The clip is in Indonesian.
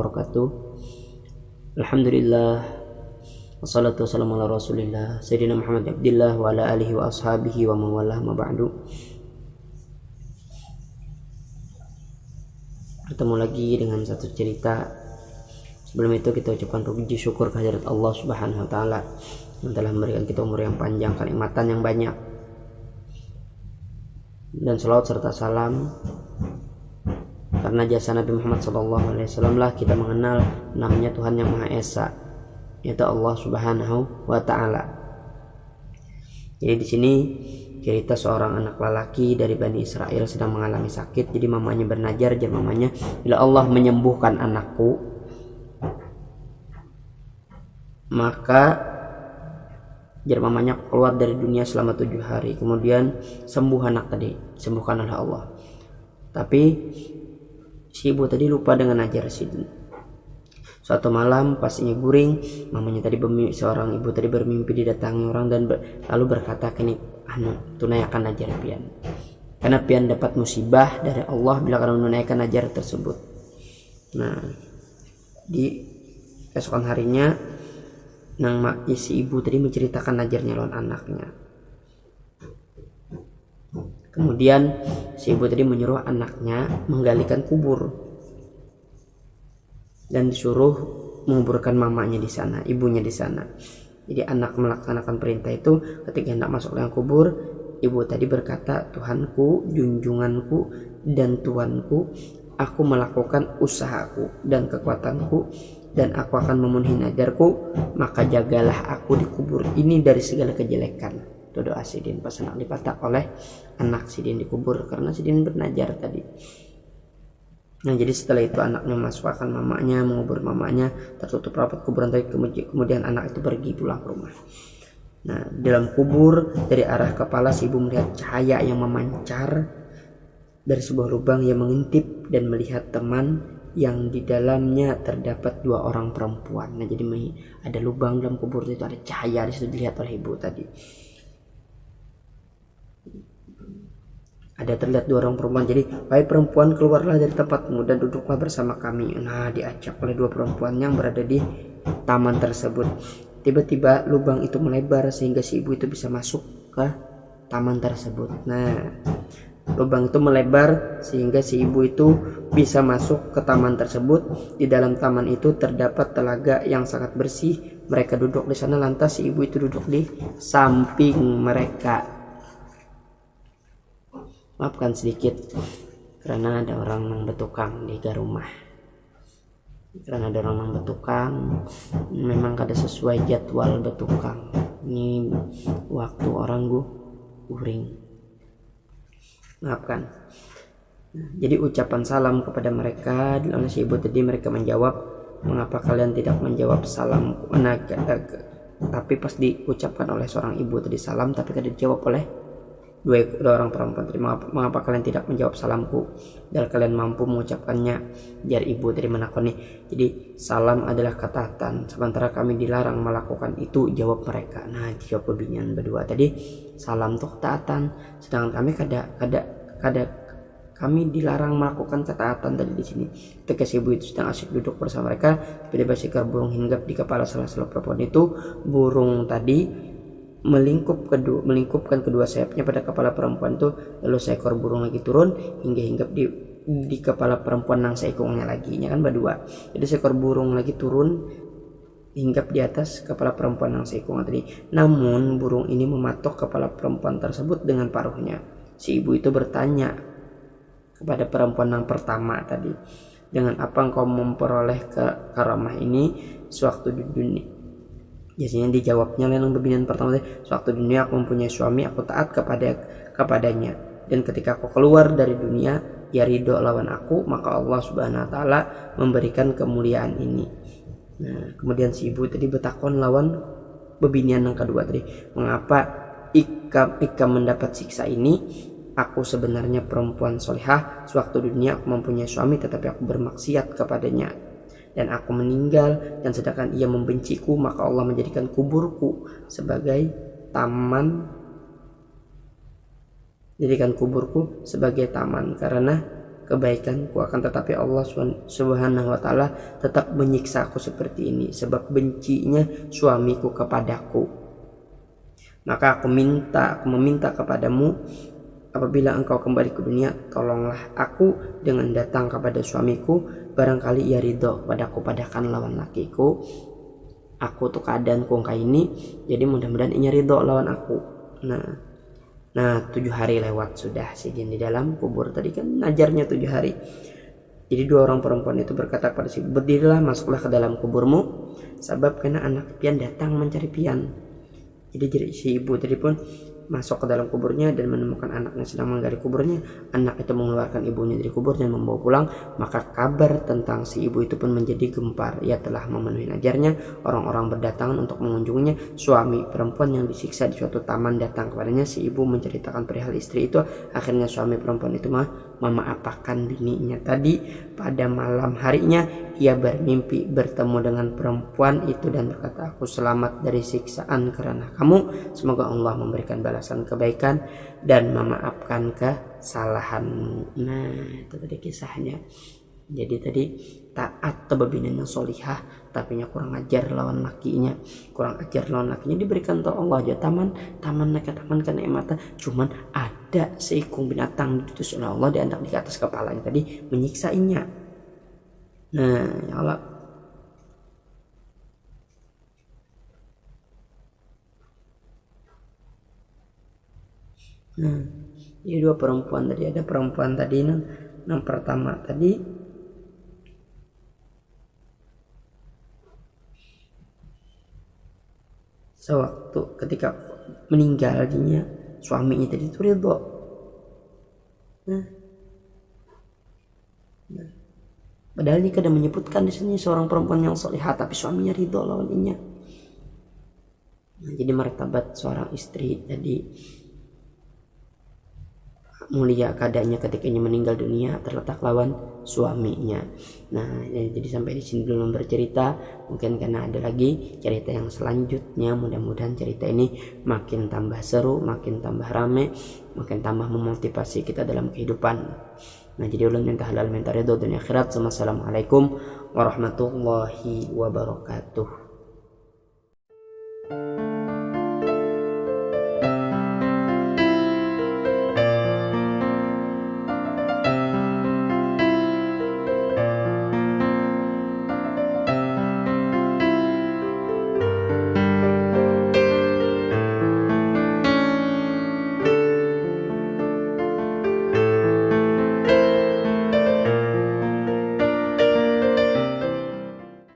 wabarakatuh. Alhamdulillah, wassalatu wassalamu ala rasulillah Sayyidina Muhammad Abdillah wa ala alihi wa ashabihi wa mawalah ma ba'du. Bertemu lagi dengan satu cerita. Sebelum itu kita ucapkan puji syukur kehadirat Allah Subhanahu wa taala yang telah memberikan kita umur yang panjang, kenikmatan yang banyak, dan salawat serta salam karena jasa Nabi Muhammad SAW lah kita mengenal namanya Tuhan yang Maha Esa, yaitu Allah Subhanahu wa taala. Jadi di sini cerita seorang anak lelaki dari Bani Israel sedang mengalami sakit. Jadi mamanya bernazar, jar mamanya, bila Allah menyembuhkan anakku, maka jar mamanya keluar dari dunia selama 7 hari. Kemudian sembuh anak tadi, sembuhkan oleh Allah. Tapi si ibu tadi lupa dengan ajar sidin. Suatu malam pas ini guring, mamanya tadi seorang ibu tadi bermimpi didatangi orang dan lalu berkata, "Kini tunaikan ajar pian." Karena pian dapat musibah dari Allah bila kamu menunaikan ajar tersebut. Nah, di keesokan harinya si ibu tadi menceritakan ajarnya lawan anaknya. Kemudian si ibu tadi menyuruh anaknya menggalikan kubur dan disuruh menguburkan mamanya di sana, ibunya di sana. Jadi anak melaksanakan perintah itu. Ketika hendak masuk dalam kubur, ibu tadi berkata, "Tuhanku, junjunganku dan Tuanku, aku melakukan usahaku dan kekuatanku dan aku akan memenuhi najarku, maka jagalah aku di kubur ini dari segala kejelekan." Itu doa sidin pas anak dipatak oleh anak sidin dikubur karena sidin bernajar tadi. Nah, jadi setelah itu anaknya masukkan mamanya, mengubur mamanya, tertutup rapat kuburan tadi. Kemudian anak itu pergi pulang ke rumah. Nah, dalam kubur dari arah kepala si ibu melihat cahaya yang memancar dari sebuah lubang yang mengintip dan melihat teman yang di dalamnya terdapat 2 orang perempuan. Nah, jadi ada lubang dalam kubur itu, ada cahaya di situ dilihat oleh ibu tadi. Ada terlihat 2 orang perempuan. Jadi, "Wahai perempuan, keluarlah dari tempatmu dan duduklah bersama kami." Nah, diajak oleh 2 perempuan yang berada di taman tersebut. Tiba-tiba lubang itu melebar sehingga si ibu itu bisa masuk ke taman tersebut. Nah, lubang itu melebar sehingga si ibu itu bisa masuk ke taman tersebut. Di dalam taman itu terdapat telaga yang sangat bersih. Mereka duduk di sana, lantas si ibu itu duduk di samping mereka. Maafkan sedikit karena ada orang yang bertukang di rumah. Karena ada orang yang bertukang, memang kada sesuai jadwal bertukang. Ini waktu orang guring. Maafkan. Jadi ucapan salam kepada mereka oleh si ibu tadi, mereka menjawab, "Mengapa kalian tidak menjawab salam?" Tapi pas diucapkan oleh seorang ibu tadi salam, tapi tidak dijawab oleh dua orang perempuan tadi. "Mengapa kalian tidak menjawab salamku dan kalian mampu mengucapkannya?" Jar ibu tadi menakoni. Jadi salam adalah ketaatan, sementara kami dilarang melakukan itu, jawab mereka. Nah, jawab bebinian berdua tadi, salam itu ketaatan, sedangkan kami dilarang melakukan ketaatan tadi di sini. Ketika si ibu itu sedang asyik duduk bersama mereka, tiba-tiba seekor burung hinggap di kepala salah satu perempuan itu. Burung tadi melingkupkan kedua sayapnya pada kepala perempuan itu, lalu seekor burung lagi turun hingga hinggap di kepala perempuan nang seikungnya lagi, nya kan berdua. Jadi seekor burung lagi turun hinggap di atas kepala perempuan nang seikung tadi. Namun burung ini mematok kepala perempuan tersebut dengan paruhnya. Si ibu itu bertanya kepada perempuan yang pertama tadi, "Dengan apa engkau memperoleh karamah ini sewaktu di dunia?" Biasanya dijawabnya yang bebinian pertama tadi, "Sewaktu dunia aku mempunyai suami, aku taat kepadanya, dan ketika aku keluar dari dunia, ia ridho lawan aku, maka Allah Subhanahu wa taala memberikan kemuliaan ini." Nah, kemudian si ibu tadi bertakon lawan bebinian yang kedua tadi, "Mengapa ika mendapat siksa ini? Aku sebenarnya perempuan solehah, sewaktu dunia aku mempunyai suami tetapi aku bermaksiat kepadanya, dan aku meninggal, dan sedangkan ia membenciku, maka Allah menjadikan kuburku sebagai taman. Jadikan kuburku sebagai taman kebaikanku, akan tetapi Allah Subhanahu wa taala tetap menyiksa aku seperti ini sebab bencinya suamiku kepadaku. Maka aku meminta kepadamu, apabila engkau kembali ke dunia, tolonglah aku dengan datang kepada suamiku, barangkali ia ridho padaku, padakan lawan lakiku. Aku tuh keadaanku kayak ini, jadi mudah-mudahan ia ridho lawan aku. Nah 7 hari lewat sudah Sigin di dalam kubur tadi kan ajarnya 7 hari. Jadi 2 orang perempuan itu berkata pada si ibu, berdirilah, masuklah ke dalam kuburmu, sebab karena anak pian datang mencari pian. Jadi si ibu tadi pun masuk ke dalam kuburnya dan menemukan anaknya sedang menggali kuburnya. Anak itu mengeluarkan ibunya dari kubur dan membawa pulang. Maka kabar tentang si ibu itu pun menjadi gempar. Ia telah memenuhi ajarnya. Orang-orang berdatangan untuk mengunjunginya. Suami perempuan yang disiksa di suatu taman datang kepadanya. Si ibu menceritakan perihal istri itu. Akhirnya suami perempuan itu memaafkan bininya tadi. Pada malam harinya ia bermimpi bertemu dengan perempuan itu dan berkata, aku selamat dari siksaan karena kamu. Semoga Allah memberikan balasan kebaikan dan memaafkan kesalahanmu. Nah itu tadi kisahnya. Jadi tadi taat atau babinanya solihah, tapi kurang ajar lawan lakinya, diberikan tau Allah aja taman kenikmatan, cuman ada seikung binatang diutus oleh Allah diangkat di atas kepalanya tadi menyiksainya. Nah ya Allah, jadi 2 perempuan tadi, ada perempuan tadi yang pertama tadi sewaktu ketika meninggal dinya, suaminya tadi itu ridho. Padahal ini kadang menyebutkan di sini seorang perempuan yang salihah, tapi suaminya ridho lawan inya. Jadi martabat seorang istri tadi mulia keadaannya ketika ia meninggal dunia terletak lawan suaminya. Nah, jadi sampai di sini belum bercerita, mungkin karena ada lagi cerita yang selanjutnya. Mudah-mudahan cerita ini makin tambah seru, makin tambah rame, makin tambah memotivasi kita dalam kehidupan. Nah, jadi ulun minta halal minta ridho dunia akhirat. Assalamualaikum warahmatullahi wabarakatuh.